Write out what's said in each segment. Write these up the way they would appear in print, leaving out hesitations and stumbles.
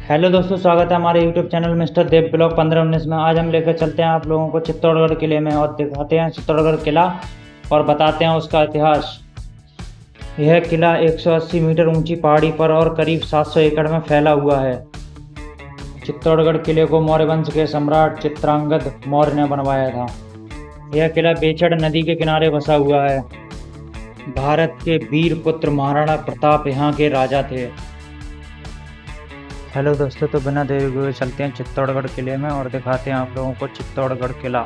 Hello दोस्तों, स्वागत है हमारे यूट्यूब चैनल मिस्टर देव ब्लॉग 1519 में। आज हम लेकर चलते हैं आप लोगों को चित्तौड़गढ़ किले में और दिखाते हैं चित्तौड़गढ़ किला और बताते हैं उसका इतिहास। यह किला 180 मीटर ऊंची पहाड़ी पर और करीब 700 एकड़ में फैला हुआ है। चित्तौड़गढ़ किले को मौर्य वंश के सम्राट चित्रांगद मौर्य ने बनवाया था। यह किला बेचड़ नदी के किनारे बसा हुआ है। भारत के वीर पुत्र महाराणा प्रताप यहाँ के राजा थे। हेलो दोस्तों, तो बिना देरी हुए चलते हैं चित्तौड़गढ़ किले में और दिखाते हैं आप लोगों को चित्तौड़गढ़ किला।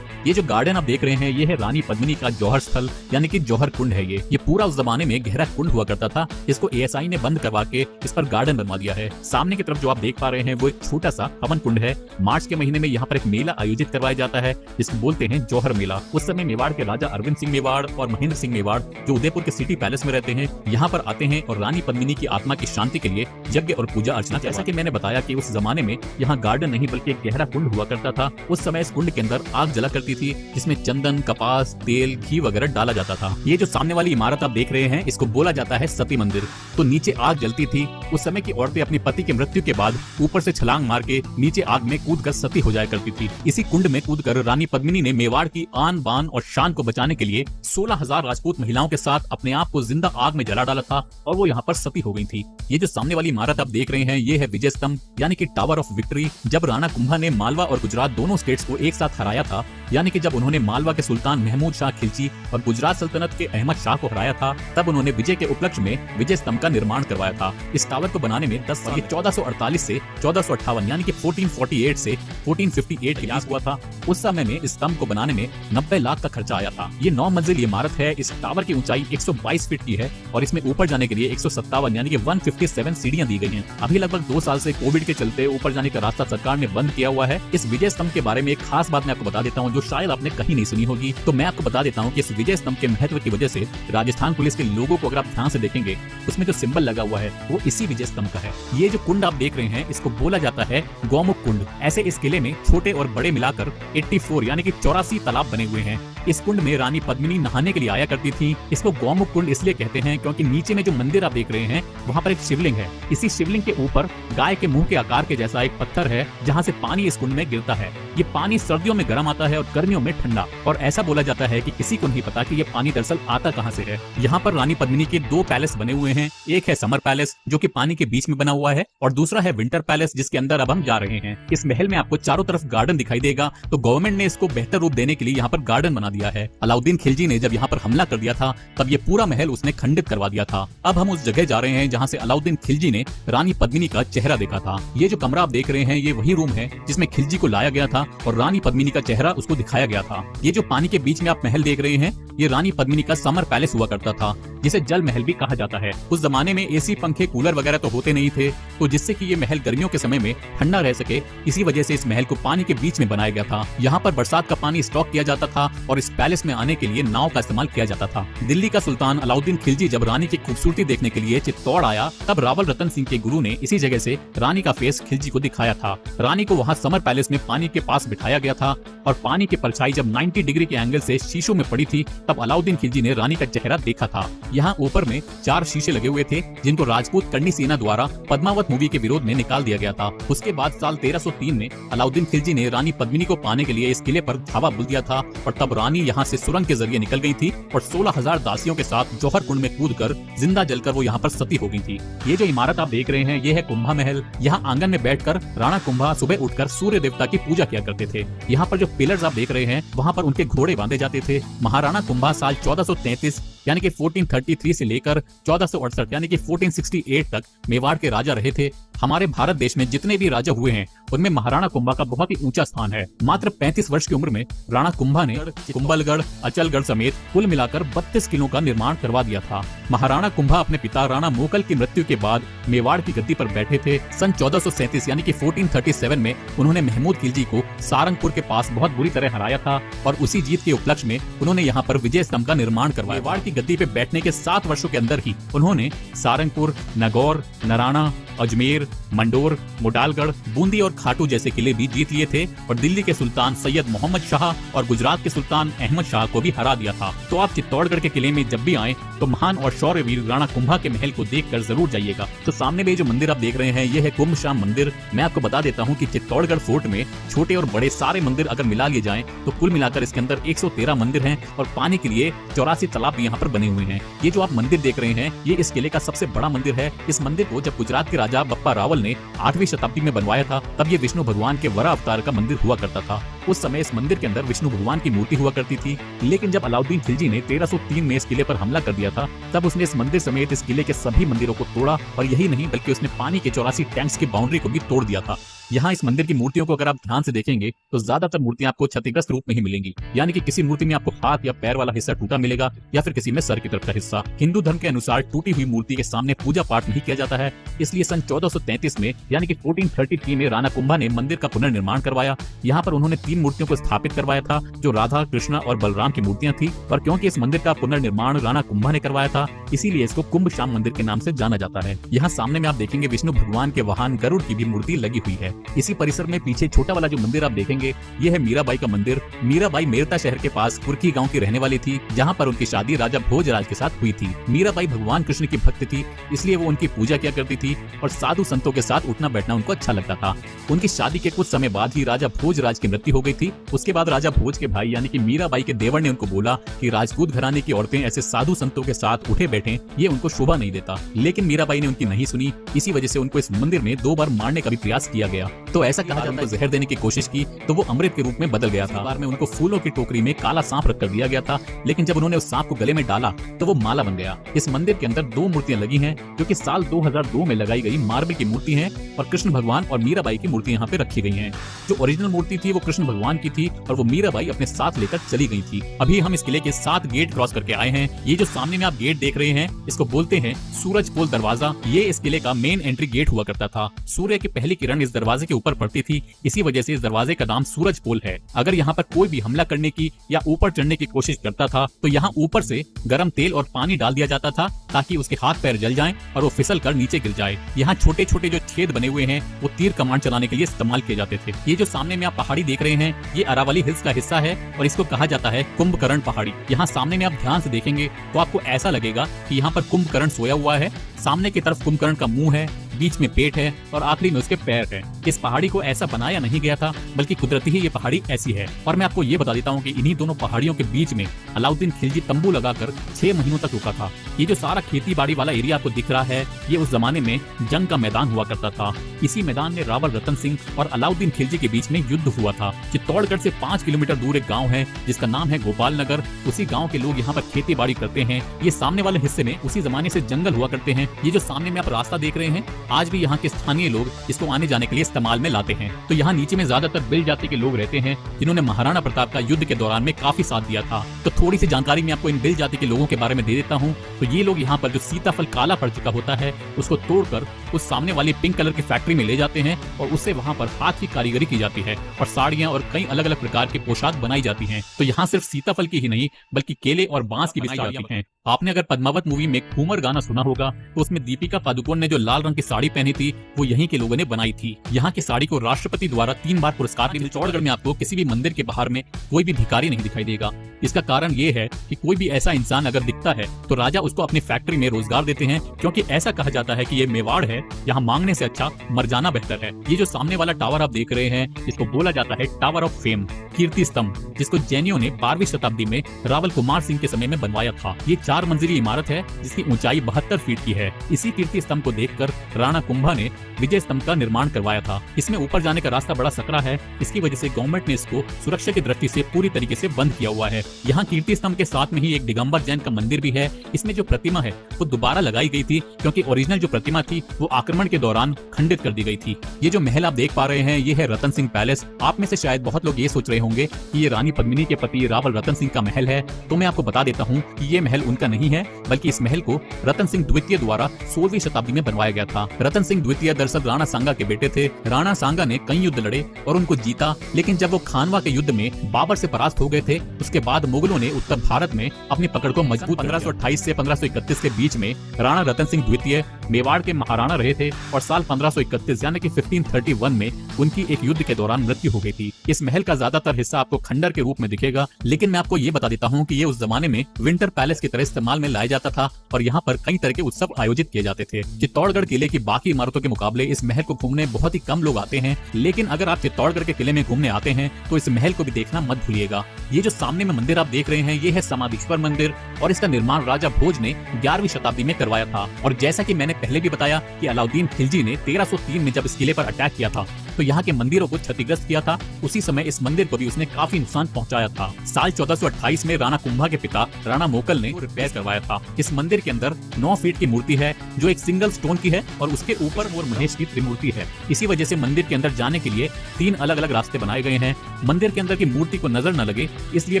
ये जो गार्डन आप देख रहे हैं, ये है रानी पद्मिनी का जौहर स्थल यानी कि जौहर कुंड है। ये पूरा उस जमाने में गहरा कुंड हुआ करता था। इसको एएसआई ने बंद करवा के इस पर गार्डन बनवा दिया है। सामने की तरफ जो आप देख पा रहे हैं वो एक छोटा सा हवन कुंड है। मार्च के महीने में यहाँ पर एक मेला आयोजित करवाया जाता है जिसको बोलते हैं जौहर मेला। उस समय मेवाड़ के राजा अरविंद सिंह मेवाड़ और महेंद्र सिंह मेवाड़ जो उदयपुर के सिटी पैलेस में रहते हैं, यहाँ पर आते हैं और रानी पद्मिनी की आत्मा की शांति के लिए यज्ञ और पूजा अर्चना। जैसा कि मैंने बताया कि उस जमाने में यहाँ गार्डन नहीं बल्कि एक गहरा कुंड हुआ करता था। उस समय इस कुंड के अंदर आग जला करती थी जिसमें चंदन, कपास, तेल, घी वगैरह डाला जाता था। ये जो सामने वाली इमारत आप देख रहे हैं, इसको बोला जाता है सती मंदिर। तो नीचे आग जलती थी। उस समय की औरतें अपने पति के मृत्यु के बाद ऊपर से छलांग मार के नीचे आग में कूदकर सती हो जाया करती थी। इसी कुंड में कूदकर रानी पद्मिनी ने मेवाड़ की आन बान और शान को बचाने के लिए 16,000 राजपूत महिलाओं के साथ अपने आप को जिंदा आग में जला डाला था और वो यहाँ पर सती हो गई थी। ये जो सामने वाली इमारत आप देख रहे हैं, ये है विजय स्तंभ यानी कि टावर ऑफ विक्ट्री। जब राणा कुंभा ने मालवा और गुजरात दोनों स्टेट्स को एक साथ हराया था, यानी कि जब उन्होंने मालवा के सुल्तान महमूद शाह खिलजी और गुजरात सल्तनत के अहमद शाह को हराया था, तब उन्होंने विजय के उपलक्ष्य में विजय स्तंभ का निर्माण करवाया था। इस टावर को बनाने में 10 साल 1448 से 1458 यानी कि 1448 से 1458 इलाज हुआ था। उस समय में इस स्तंभ को बनाने में 90 लाख का खर्चा आया था। ये 9 मंजिल इमारत है। इस टावर की ऊंचाई 122 फीट की है और इसमें ऊपर जाने के लिए 157 यानी कि 157 सीढ़ियां दी गई हैं। अभी लगभग 2 साल से कोविड के चलते ऊपर जाने का रास्ता सरकार ने बंद किया हुआ है। इस विजय स्तंभ के बारे में एक खास बात मैं आपको बता देता हूँ जो शायद आपने कहीं नहीं सुनी होगी। तो मैं आपको बता देता हूँ कि इस विजय स्तंभ के महत्व की वजह से राजस्थान पुलिस के लोगों को अगर आप ध्यान से देखेंगे, उसमें जो सिंबल लगा हुआ है वो इसी विजय स्तंभ का है। ये जो कुंड आप देख रहे हैं, इसको बोला जाता है गौमुख कुंड। ऐसे इस किले में छोटे और बड़े मिलाकर 84 यानी कि 84 तालाब बने हुए हैं। इस कुंड में रानी पद्मिनी नहाने के लिए आया करती थी। इसको गौमुख कुंड इसलिए कहते हैं क्योंकि नीचे में जो मंदिर आप देख रहे हैं, वहाँ पर एक शिवलिंग है। इसी शिवलिंग के ऊपर गाय के मुंह के आकार के जैसा एक पत्थर है जहाँ से पानी इस कुंड में गिरता है। ये पानी सर्दियों में गर्म आता है और गर्मियों में ठंडा। और ऐसा बोला जाता है कि किसी को नहीं पता कि ये पानी दरअसल आता कहाँ से है। यहाँ पर रानी पद्मिनी के 2 पैलेस बने हुए हैं। एक है समर पैलेस जो कि पानी के बीच में बना हुआ है और दूसरा है विंटर पैलेस जिसके अंदर अब हम जा रहे हैं। इस महल में आपको चारों तरफ गार्डन दिखाई देगा। तो गवर्नमेंट ने इसको बेहतर रूप देने के लिए यहाँ पर गार्डन बना दिया है। अलाउद्दीन खिलजी ने जब यहाँ पर हमला कर दिया था, तब ये पूरा महल उसने खंडित करवा दिया था। अब हम उस जगह जा रहे हैं जहाँ से अलाउद्दीन खिलजी ने रानी पद्मिनी का चेहरा देखा था। ये जो कमरा आप देख रहे हैं, ये वही रूम है जिसमें खिलजी को लाया गया था और रानी पद्मिनी का चेहरा उसको दिखाया गया था। ये जो पानी के बीच में आप महल देख रहे हैं, ये रानी पद्मिनी का समर पैलेस हुआ करता था जिसे जल महल भी कहा जाता है। उस जमाने में एसी, पंखे, कूलर वगैरह तो होते नहीं थे, तो जिससे कि ये महल गर्मियों के समय में ठंडा रह सके, इसी वजह से इस महल को पानी के बीच में बनाया गया था। यहाँ पर बरसात का पानी स्टॉक किया जाता था और इस पैलेस में आने के लिए नाव का इस्तेमाल किया जाता था। दिल्ली का सुल्तान अलाउद्दीन खिलजी जब रानी की खूबसूरती देखने के लिए चित्तौड़ आया, तब रावल रतन सिंह के गुरु ने इसी जगह से रानी का फेस खिलजी को दिखाया था। रानी को वहाँ समर पैलेस में पानी के पास बिठाया गया था और पानी की परछाई जब 90 डिग्री के एंगल से शीशों में पड़ी थी, तब अलाउद्दीन खिलजी ने रानी का चेहरा देखा था। यहाँ ऊपर में 4 शीशे लगे हुए थे जिनको राजपूत करनी सेना द्वारा पद्मावत मूवी के विरोध में निकाल दिया गया था। उसके बाद साल 1303 में अलाउद्दीन खिलजी ने रानी पद्मिनी को पाने के लिए इस किले पर धावा बोल दिया था और तब रानी यहाँ से सुरंग के जरिए निकल गई थी और 16,000 दासियों के साथ जौहर कुंड में कूदकर जिंदा जलकर वो यहाँ पर सती हो गई थी। ये जो इमारत आप देख रहे हैं, ये है कुंभा महल। यहाँ आंगन में बैठकर राणा कुंभा सुबह उठकर सूर्य देवता की पूजा किया करते थे। यहाँ पर जो पिलर्स आप देख रहे हैं, वहाँ पर उनके घोड़े बांधे जाते थे। महाराणा कुंभा साल 1433 यानी कि 1433 से लेकर 1468 यानी कि 1468 तक मेवाड़ के राजा रहे थे। हमारे भारत देश में जितने भी राजा हुए हैं, उनमें महाराणा कुंभा का बहुत ही ऊंचा स्थान है। मात्र 35 वर्ष की उम्र में राणा कुंभा ने कुंभलगढ़, अचलगढ़ समेत कुल मिलाकर 32 किलों का निर्माण करवा दिया था। महाराणा कुंभा अपने पिता राणा मोकल की मृत्यु के बाद मेवाड़ की गद्दी पर बैठे थे। सन 1437 यानी कि 1437 में उन्होंने महमूद खिलजी को सारंगपुर के पास बहुत बुरी तरह हराया था और उसी जीत के उपलक्ष्य में उन्होंने यहाँ पर विजय स्तंभ का निर्माण करवाया। मेवाड़ की गद्दी पे बैठने के 7 वर्षों के अंदर ही उन्होंने सारंगपुर, नागौर, नराना, अजमेर, मंडोर, मोडालगढ़, बूंदी और खाटू जैसे किले भी जीत लिए थे और दिल्ली के सुल्तान सैयद मोहम्मद शाह और गुजरात के सुल्तान अहमद शाह को भी हरा दिया था। तो आप चित्तौड़गढ़ के किले में जब भी आए तो महान और शौर्यवीर राणा कुंभा के महल को देखकर जरूर जाइएगा। तो सामने में जो मंदिर आप देख रहे हैं ये है कुंभ श्याम मंदिर। मैं आपको बता देता हूँ कि चित्तौड़गढ़ फोर्ट में छोटे और बड़े सारे मंदिर अगर मिला लिए जाएं तो कुल मिलाकर इसके अंदर 113 मंदिर हैं और पानी के लिए 84 तालाब भी यहाँ पर बने हुए हैं। ये जो आप मंदिर देख रहे हैं ये इस किले का सबसे बड़ा मंदिर है। इस मंदिर को जब गुजरात के राजा बप्पा रावल ने 8वीं शताब्दी में बनवाया था तब ये विष्णु भगवान के वरा अवतार का मंदिर हुआ करता था। उस समय इस मंदिर के अंदर विष्णु भगवान की मूर्ति हुआ करती थी, लेकिन जब अलाउद्दीन खिलजी ने 1303 में इस किले पर हमला कर दिया था तब उसने इस मंदिर समेत इस किले के सभी मंदिरों को तोड़ा और यही नहीं बल्कि उसने पानी के 84 टैंक्स की बाउंड्री को भी तोड़ दिया था। यहाँ इस मंदिर की मूर्तियों को अगर आप ध्यान से देखेंगे तो ज्यादातर मूर्तियां आपको क्षतिग्रस्त रूप में ही मिलेंगी, यानी कि किसी मूर्ति में आपको हाथ या पैर वाला हिस्सा टूटा मिलेगा या फिर किसी में सर की तरफ का हिस्सा। हिंदू धर्म के अनुसार टूटी हुई मूर्ति के सामने पूजा पाठ नहीं किया जाता है, इसलिए सन 1433 में यानी कि 1433 में राणा कुंभा ने मंदिर का पुनर्निर्माण करवाया। यहाँ पर उन्होंने 3 मूर्तियों को स्थापित करवाया था जो राधा, कृष्णा और बलराम की मूर्तियां थी, और क्योंकि इस मंदिर का पुनर्निर्माण राणा कुंभा ने करवाया था इसीलिए इसको कुंभ श्याम मंदिर के नाम से जाना जाता है। यहाँ सामने में आप देखेंगे विष्णु भगवान के वाहन गरुड़ की भी मूर्ति लगी हुई है। इसी परिसर में पीछे छोटा वाला जो मंदिर आप देखेंगे ये है मीराबाई का मंदिर। मीराबाई मेरता शहर के पास कुर्की गांव की रहने वाली थी, जहां पर उनकी शादी राजा भोजराज के साथ हुई थी। मीराबाई भगवान कृष्ण की भक्त थी, इसलिए वो उनकी पूजा किया करती थी और साधु संतों के साथ उठना बैठना उनको अच्छा लगता था। उनकी शादी के कुछ समय बाद ही राजा भोजराज की मृत्यु हो गई थी। उसके बाद राजा भोज के भाई यानी कि मीराबाई के देवर ने उनको बोला कि राजपूत घराने की औरतें ऐसे साधु संतों के साथ उठे बैठे ये उनको शोभा नहीं देता, लेकिन मीराबाई ने उनकी नहीं सुनी। इसी वजह से उनको इस मंदिर में 2 बार मारने का भी प्रयास किया गया। तो ऐसा कहा जाता है जहर देने की कोशिश की तो वो अमृत के रूप में बदल गया था। बार में उनको फूलों की टोकरी में काला सांप रख कर दिया गया था, लेकिन जब उन्होंने उस सांप को गले में डाला तो वो माला बन गया। इस मंदिर के अंदर 2 मूर्तियां लगी हैं जो कि साल 2002 में लगाई गई मार्बल की मूर्ति है और कृष्ण भगवान और मीराबाई की मूर्ति यहाँ पे रखी गई है। जो ओरिजिनल मूर्ति थी वो कृष्ण भगवान की थी और वो मीराबाई अपने साथ लेकर चली गई थी। अभी हम इस किले के 7 गेट क्रॉस करके आए हैं। ये जो सामने में आप गेट देख रहे हैं इसको बोलते हैं सूरज पोल दरवाजा। ये इस किले का मेन एंट्री गेट हुआ करता था। सूर्य की पहली किरण इस दरवाजे के ऊपर पड़ती थी, इसी वजह से इस दरवाजे का नाम सूरज पोल है। अगर यहाँ पर कोई भी हमला करने की या ऊपर चढ़ने की कोशिश करता था तो यहाँ ऊपर से गर्म तेल और पानी डाल दिया जाता था ताकि उसके हाथ पैर जल जाएं और वो फिसल कर नीचे गिर जाए। यहाँ छोटे छोटे जो छेद बने हुए हैं वो तीर कमान चलाने के लिए इस्तेमाल किए जाते थे। ये जो सामने में आप पहाड़ी देख रहे हैं ये अरावली हिल्स का हिस्सा है और इसको कहा जाता है कुंभकर्ण पहाड़ी। यहाँ सामने में आप ध्यान से देखेंगे तो आपको ऐसा लगेगा कि यहाँ पर कुंभकर्ण सोया हुआ है। सामने की तरफ कुंभकर्ण का मुंह है, बीच में पेट है और आखिरी में उसके पैर है। इस पहाड़ी को ऐसा बनाया नहीं गया था बल्कि कुदरती ही ये पहाड़ी ऐसी है। और मैं आपको ये बता देता हूँ कि इन्हीं दोनों पहाड़ियों के बीच में अलाउद्दीन खिलजी तंबू लगाकर 6 महीनों तक रुका था। ये जो सारा खेती बाड़ी वाला एरिया आपको दिख रहा है ये उस जमाने में जंग का मैदान हुआ करता था। इसी मैदान में रावल रतन सिंह और अलाउद्दीन खिलजी के बीच में युद्ध हुआ था। चित्तौड़गढ़ से 5 किलोमीटर दूर एक गाँव है जिसका नाम है गोपाल नगर। उसी गाँव के लोग यहाँ पर खेती बाड़ी करते हैं। ये सामने वाले हिस्से में उसी जमाने से जंगल हुआ करते हैं। ये जो सामने में आप रास्ता देख रहे हैं आज भी यहाँ के स्थानीय लोग इसको आने जाने के लिए इस्तेमाल में लाते हैं। तो यहाँ नीचे में ज्यादातर बिल जाति के लोग रहते हैं जिन्होंने महाराणा प्रताप का युद्ध के दौरान में काफी साथ दिया था। तो थोड़ी सी जानकारी मैं आपको इन बिल जाति के लोगों के बारे में दे देता हूँ। तो ये लोग यहाँ पर जो सीताफल काला पड़ चुका होता है उसको तोड़कर उस सामने वाली पिंक कलर की फैक्ट्री में ले जाते हैं और उससे वहाँ पर हाथ की कारीगरी की जाती है और साड़ियाँ और कई अलग अलग प्रकार की पोशाक बनाई जाती है। तो यहाँ सिर्फ सीताफल की ही नहीं बल्कि केले और बांस की भी बनाई जाती है। आपने अगर पद्मावत मूवी में घूमर गाना सुना होगा तो उसमें दीपिका पादुकोण ने जो लाल रंग की साड़ी पहनी थी वो यहीं के लोगों ने बनाई थी। यहाँ की साड़ी को राष्ट्रपति द्वारा 3 बार पुरस्कार मिले। चित्तौड़गढ़ में आपको किसी भी मंदिर के बाहर में कोई भी भिखारी नहीं दिखाई देगा। इसका कारण ये है कि कोई भी ऐसा इंसान अगर दिखता है तो राजा उसको अपनी फैक्ट्री में रोजगार देते हैं, क्योंकि ऐसा कहा जाता है कि ये मेवाड़ है, यहाँ मांगने से अच्छा मर जाना बेहतर है। ये जो सामने वाला टावर आप देख रहे हैं इसको बोला जाता है टावर ऑफ फेम, कीर्ति स्तंभ, जिसको जैनियों ने 12वीं शताब्दी में रावल कुमार सिंह के समय में बनवाया था। ये 4 मंजिली इमारत है जिसकी ऊंचाई 72 फीट की है। इसी कीर्ति स्तंभ को देखकर राणा कुंभा ने विजय स्तंभ का निर्माण करवाया था। इसमें ऊपर जाने का रास्ता बड़ा सकरा है, इसकी वजह से गवर्नमेंट ने इसको सुरक्षा की दृष्टि से पूरी तरीके से बंद किया हुआ है। यहाँ कीर्ति स्तंभ के साथ में ही एक दिगंबर जैन का मंदिर भी है। इसमें जो प्रतिमा है वो दोबारा लगाई गई थी क्योंकि ओरिजिनल जो प्रतिमा थी वो आक्रमण के दौरान खंडित कर दी गई थी। ये जो महल आप देख पा रहे हैं ये है रतन सिंह पैलेस। आप में से शायद बहुत लोग ये सोच रहे होंगे कि ये रानी पद्मिनी के पति रावल रतन सिंह का महल है, तो मैं आपको बता देता हूँ कि ये महल उनका नहीं है, बल्कि इस महल को रतन सिंह द्वितीय द्वारा 16वीं शताब्दी में बनवाया गया था। रतन सिंह द्वितीय दरअसल राणा सांगा के बेटे थे। राणा सांगा ने कई युद्ध लड़े और उनको जीता, लेकिन जब वो खानवा के युद्ध में बाबर से परास्त हो गए थे उसके बाद मुगलों ने उत्तर भारत में अपनी पकड़ को मजबूत 1528 से 1531 के बीच में राणा रतन सिंह द्वितीय मेवाड़ के महाराणा रहे थे और साल 1531 यानी कि 1531 में उनकी एक युद्ध के दौरान मृत्यु हो गई थी। इस महल का ज्यादातर हिस्सा आपको खंडर के रूप में दिखेगा, लेकिन मैं आपको ये बता देता हूँ कि ये उस जमाने में विंटर पैलेस की तरह इस्तेमाल में लाया जाता था और यहाँ पर कई तरह के उत्सव आयोजित किए जाते थे। चित्तौड़गढ़ किले की बाकी इमारतों के मुकाबले इस महल को घूमने बहुत ही कम लोग आते हैं, लेकिन अगर आप चित्तौड़गढ़ के किले में घूमने आते हैं तो इस महल को भी देखना मत भूलिएगा। ये जो सामने में मंदिर आप देख रहे हैं ये है समाधीश्वर मंदिर और इसका निर्माण राजा भोज ने 11वीं शताब्दी में करवाया था। और जैसा कि मैंने पहले भी बताया कि अलाउद्दीन खिलजी ने 1303 में जब इस किले पर अटैक किया था तो यहाँ के मंदिरों को क्षतिग्रस्त किया था। उसी समय इस मंदिर को भी उसने काफी नुकसान पहुंचाया था। साल 1428 में राणा कुंभा के पिता राणा मोकल ने रिपेयर करवाया था। इस मंदिर के अंदर 9 फीट की मूर्ति है जो एक सिंगल स्टोन की है और उसके ऊपर मोर महेश की त्रिमूर्ति है। इसी वजह से मंदिर के अंदर जाने के लिए 3 अलग अलग रास्ते बनाए गए हैं। मंदिर के अंदर की मूर्ति को नजर न लगे इसलिए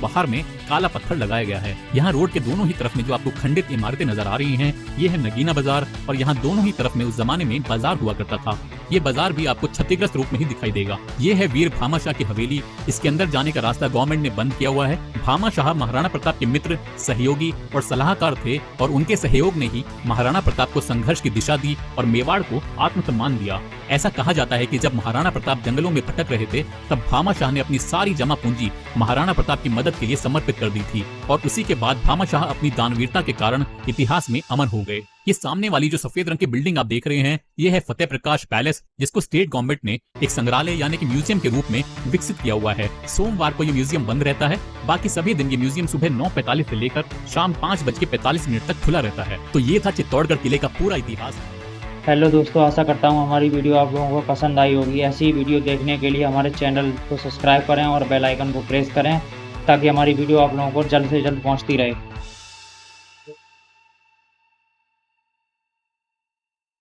बाहर में काला पत्थर लगाया गया है। यहाँ रोड के दोनों ही तरफ में जो आपको खंडित इमारतें नजर आ रही हैं ये है नगीना बाजार और यहाँ दोनों ही तरफ में उस जमाने में बाजार हुआ करता था। ये बाजार भी आपको क्षतिग्रस्त रूप में ही दिखाई देगा। ये है वीर भामा शाह की हवेली। इसके अंदर जाने का रास्ता गवर्नमेंट ने बंद किया हुआ है। भामा शाह महाराणा प्रताप के मित्र, सहयोगी और सलाहकार थे और उनके सहयोग ने ही महाराणा प्रताप को संघर्ष की दिशा दी और मेवाड़ को आत्मसम्मान दिया। ऐसा कहा जाता है कि जब महाराणा प्रताप जंगलों में भटक रहे थे तब भामा शाह ने अपनी सारी जमा पूंजी महाराणा प्रताप की मदद के लिए समर्पित कर दी थी और उसी के बाद भामा शाह अपनी दानवीरता के कारण इतिहास में अमर हो गए। ये सामने वाली जो सफेद रंग की बिल्डिंग आप देख रहे हैं ये है फतेह प्रकाश पैलेस, जिसको स्टेट गवर्नमेंट ने एक संग्रहालय यानी कि म्यूजियम के रूप में विकसित किया हुआ है। सोमवार को ये म्यूजियम बंद रहता है, बाकी सभी दिन ये म्यूजियम सुबह 9:45 से लेकर शाम 5:45 तक खुला रहता है। तो ये था चित्तौड़गढ़ किले का पूरा इतिहास। हेलो दोस्तों, आशा करता हूँ हमारी वीडियो आप लोगों को पसंद आई होगी। ऐसी ही वीडियो देखने के लिए हमारे चैनल को सब्सक्राइब करें और बेल आइकन को प्रेस करें ताकि हमारी वीडियो आप लोगों को जल्द से जल्द पहुँचती रहे।